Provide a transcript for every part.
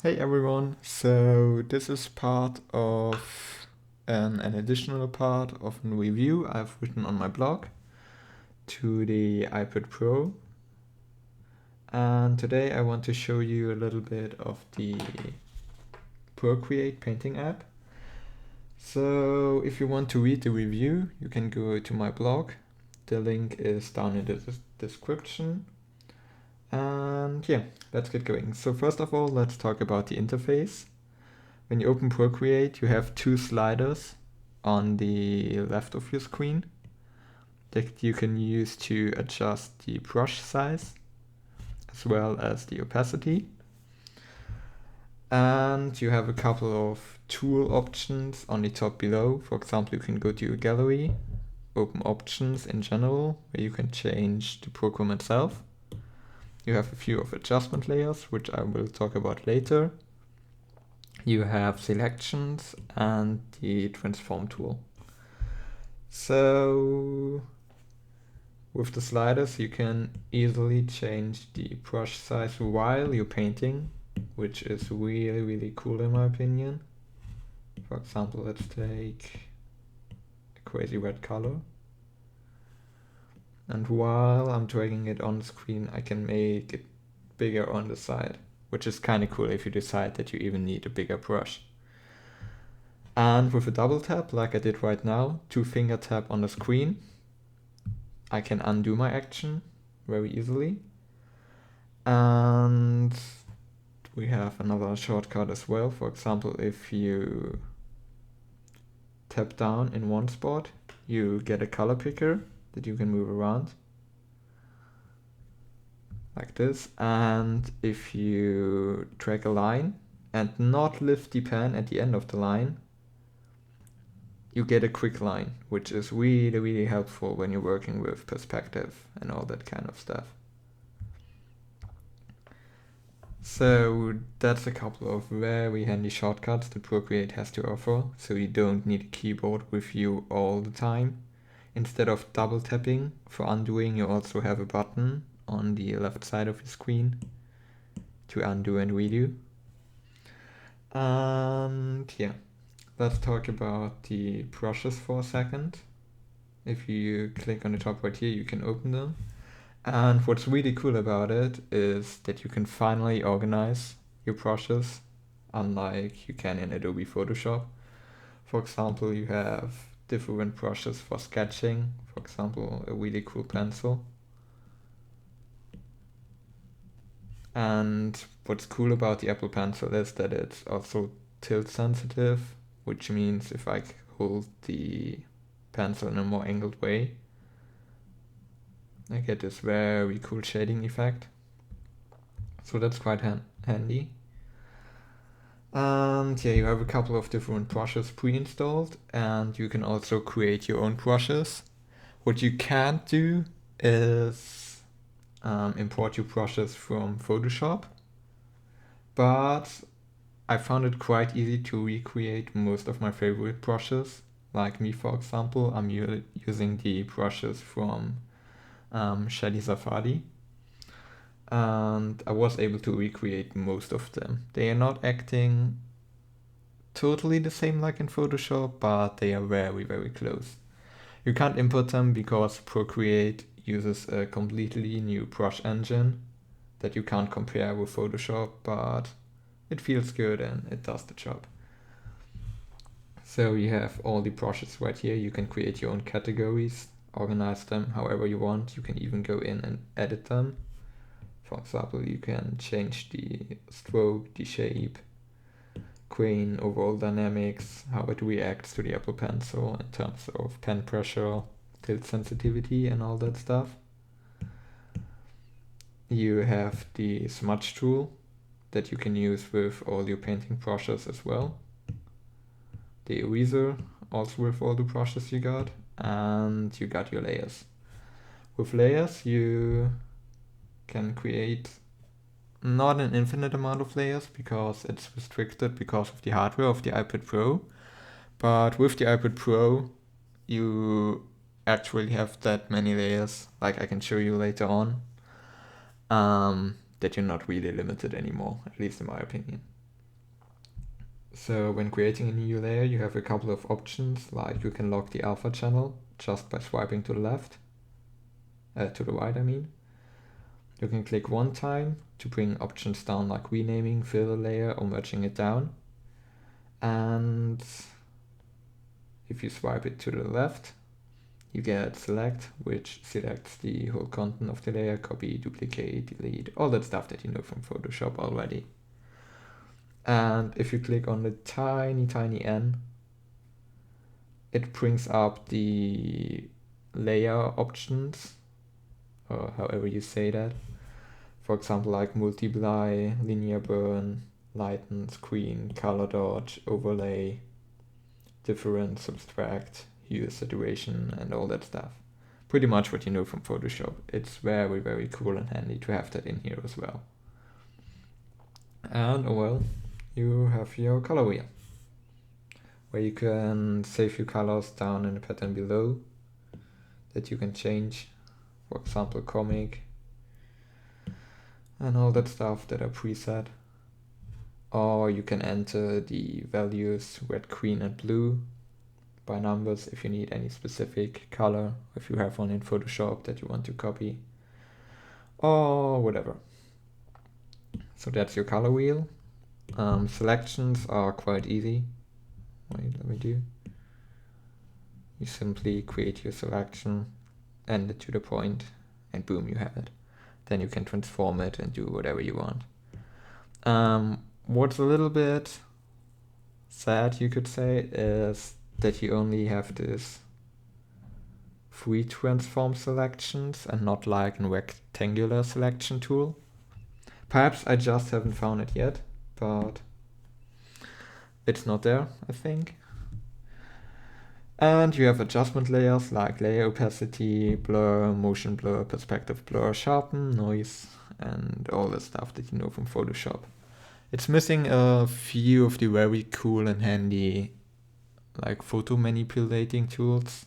Hey everyone, so this is part of an additional part of a review I've written on my blog to the iPad Pro, and today I want to show you a little bit of the Procreate painting app. So if you want to read the review, you can go to my blog. The link is down in the description. And yeah, let's get going. So first of all, let's talk about the interface. When you open Procreate, you have two sliders on the left of your screen that you can use to adjust the brush size as well as the opacity. And you have a couple of tool options on the top below. For example, you can go to your gallery, open options in general, where you can change the program itself. You have a few of adjustment layers, which I will talk about later. You have selections and the transform tool. So with the sliders you can easily change the brush size while you're painting, which is really cool in my opinion. For example, let's take a crazy red color. And while I'm dragging it on the screen, I can make it bigger on the side, which is kind of cool if you decide that you even need a bigger brush. And with a double tap, like I did right now, 2-finger tap on the screen, I can undo my action very easily. And we have another shortcut as well. For example, if you tap down in one spot, you get a color picker that you can move around like this. And if you drag a line and not lift the pen at the end of the line, you get a quick line, which is really helpful when you're working with perspective and all that kind of stuff. So that's a couple of very handy shortcuts that Procreate has to offer, so you don't need a keyboard with you all the time. Instead of double tapping for undoing, you also have a button on the left side of your screen to undo and redo. And yeah, let's talk about the brushes for a second. If you click on the top right here, you can open them. And what's really cool about it is that you can finally organize your brushes, unlike you can in Adobe Photoshop. For example, you have different brushes for sketching, for example, a really cool pencil. And what's cool about the Apple Pencil is that it's also tilt sensitive, which means if I hold the pencil in a more angled way, I get this very cool shading effect. So that's quite handy. And yeah, you have a couple of different brushes pre-installed, and you can also create your own brushes. What you can't do is import your brushes from Photoshop, but I found it quite easy to recreate most of my favorite brushes. Like me, for example, I'm using the brushes from Shadi Safari, and I was able to recreate most of them. They are not acting totally the same like in Photoshop, but they are very close. You can't import them because Procreate uses a completely new brush engine that you can't compare with Photoshop, but it feels good and it does the job. So you have all the brushes right here. You can create your own categories, organize them however you want. You can even go in and edit them. For example, you can change the stroke, the shape, grain, overall dynamics, how it reacts to the Apple Pencil in terms of pen pressure, tilt sensitivity and all that stuff. You have the smudge tool that you can use with all your painting brushes as well. The eraser, also with all the brushes you got, and you got your layers. With layers you can create not an infinite amount of layers because it's restricted because of the hardware of the iPad Pro, but with the iPad Pro you actually have that many layers, like I can show you later on, that you're not really limited anymore, at least in my opinion. So when creating a new layer, you have a couple of options, like you can lock the alpha channel just by swiping to the left, to the right I mean. You can click one time to bring options down, like renaming, fill a layer, or merging it down. And if you swipe it to the left, you get select, which selects the whole content of the layer, copy, duplicate, delete, all that stuff that you know from Photoshop already. And if you click on the tiny N, it brings up the layer options, or however you say that. For example, like multiply, linear burn, lighten, screen, color dodge, overlay, difference, subtract, hue, saturation, and all that stuff. Pretty much what you know from Photoshop. It's very, very cool and handy to have that in here as well. And well, you have your color wheel, where you can save your colors down in the pattern below that you can change. For example, comic and all that stuff that are preset. Or you can enter the values red, green, and blue by numbers if you need any specific color, if you have one in Photoshop that you want to copy, or whatever. So that's your color wheel. Selections are quite easy. Wait, let me do. You simply create your selection, end it to the point, and boom, you have it. Then you can transform it and do whatever you want. What's a little bit sad, you could say, is that you only have this 3 transform selections and not like a rectangular selection tool. Perhaps I just haven't found it yet, but it's not there, I think. And you have adjustment layers like layer opacity, blur, motion blur, perspective blur, sharpen, noise, and all the stuff that you know from Photoshop. It's missing a few of the very cool and handy like photo manipulating tools,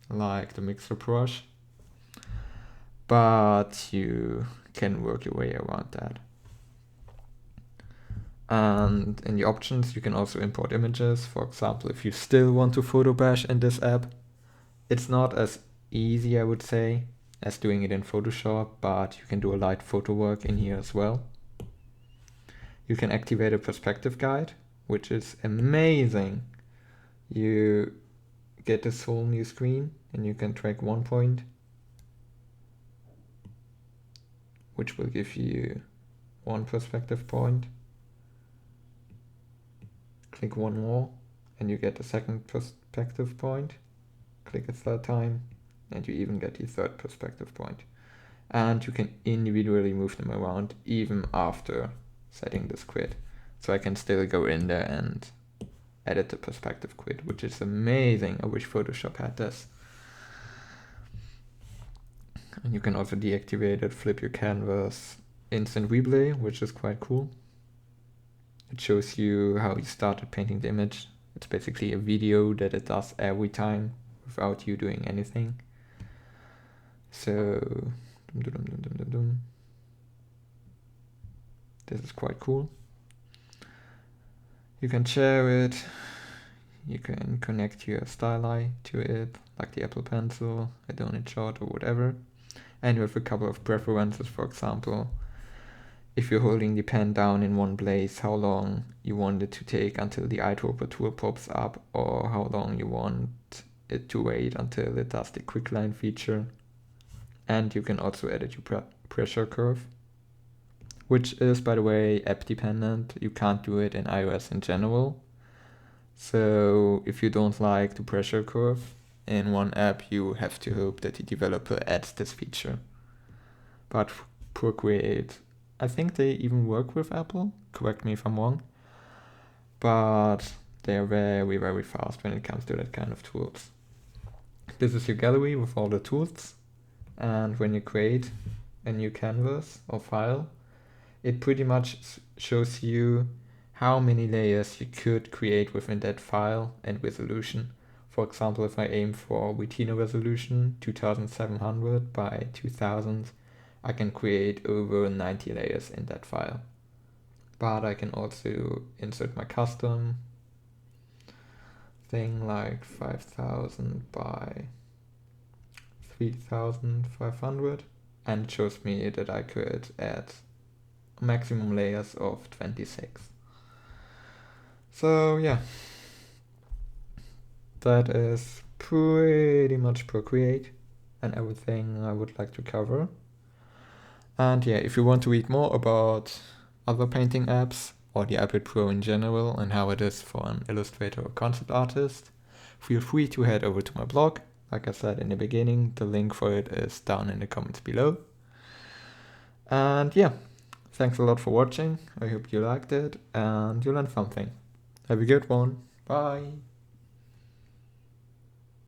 like the mixer brush, but you can work your way around that. And in the options, you can also import images. For example, if you still want to photo bash in this app, it's not as easy, I would say, as doing it in Photoshop, but you can do a light photo work in here as well. You can activate a perspective guide, which is amazing. You get this whole new screen and you can track one point, which will give you one perspective point. Click one more and you get a second perspective point. Click a third time and you even get the third perspective point. And you can individually move them around even after setting this grid. So I can still go in there and edit the perspective grid, which is amazing. I wish Photoshop had this. And you can also deactivate it, flip your canvas, instant replay, which is quite cool. It shows you how you started painting the image. It's basically a video that it does every time without you doing anything. So this is quite cool. You can share it. You can connect your styli to it, like the Apple Pencil, a donut chart, or whatever. And you have a couple of preferences, for example, if you're holding the pen down in one place, how long you want it to take until the eyedropper tool pops up, or how long you want it to wait until it does the quick line feature. And you can also edit your pressure curve, which is, by the way, app dependent. You can't do it in iOS in general. So if you don't like the pressure curve in one app, you have to hope that the developer adds this feature. But Procreate, I think they even work with Apple, correct me if I'm wrong, but they're very, very fast when it comes to that kind of tools. This is your gallery with all the tools, and when you create a new canvas or file, it pretty much shows you how many layers you could create within that file and resolution. For example, if I aim for retina resolution 2700 by 2000, I can create over 90 layers in that file. but I can also insert my custom thing like 5000 by 3500, and it shows me that I could add maximum layers of 26. So yeah, that is pretty much Procreate and everything I would like to cover. And yeah, if you want to read more about other painting apps or the iPad Pro in general and how it is for an illustrator or concept artist, feel free to head over to my blog. Like I said in the beginning, the link for it is down in the comments below. And yeah, thanks a lot for watching. I hope you liked it and you learned something. Have a good one. Bye.